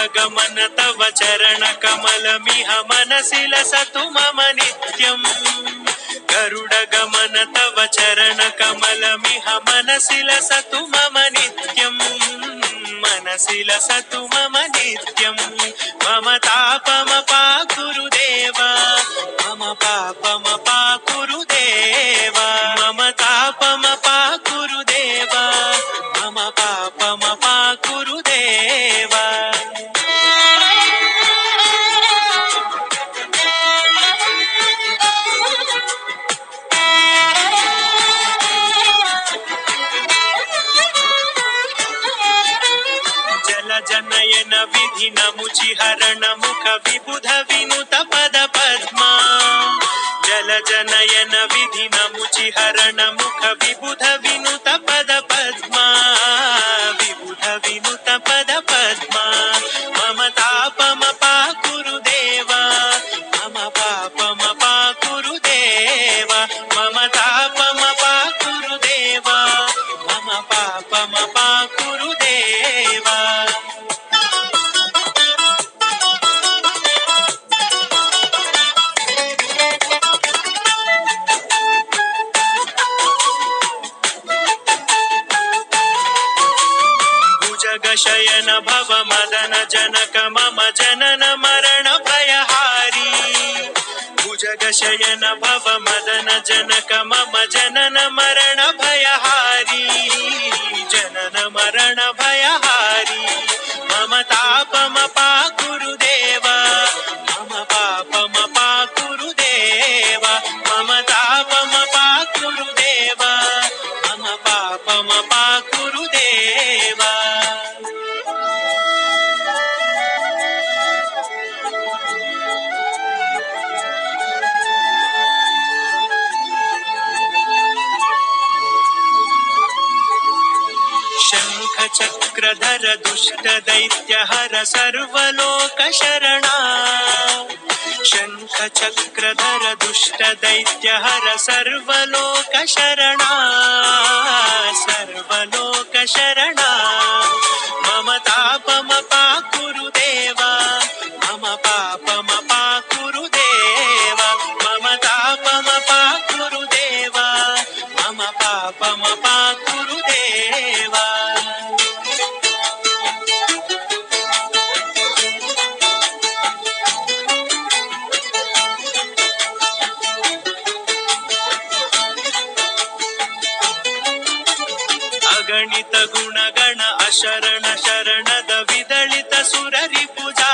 गरुडगमन तव चरणकमलमिह मनसि लसतु मम नित्यम् गरुडगमन तव चरणकमलमिह मनसि लसतु मम नित्यम् मनसि लसतु मम नित्यम् मम तापमपाकुरु देव मम पापमपाकुरु देव मम तापमपाकुरु देव मम पापमपाकुरु देव जनयन विधि नमुचि हरण मुख विबुध विनुत पद पद्मा जल जनयन विधि नमुचि हरण मुख विबुध विनुत पद पद्मा विबुध विनुत पद पद्मा मम तापमपाकुरु देव मम पापमपाकुरु देव मम तापमपाकुरु देव मम पापमपाकुरु देव शयन भव मदन जनक मम जनन मरण भयहारी भुजग शयन भव मदन जनक मम जनन मरण भयहारी जनन मरण भयहारी मम तापमपाकुरु देव मम पापमपाकुरु देव मम तापमपाकुरु देव मम पापमपाकुरु देव चक्रधर दुष्ट दैत्य हर सर्वलोक शरणा शंख चक्रधर दुष्ट दैत्य हर सर्वलोक शरणा सर्वलोक शरणा मम तापमपाकुरु देव मम पापमपाकुरु देव मम तापमपाकुरु देव मम पापमपाकुरु देव अगणित गुणगण अशरण शरणद विदलित सुररि पूजा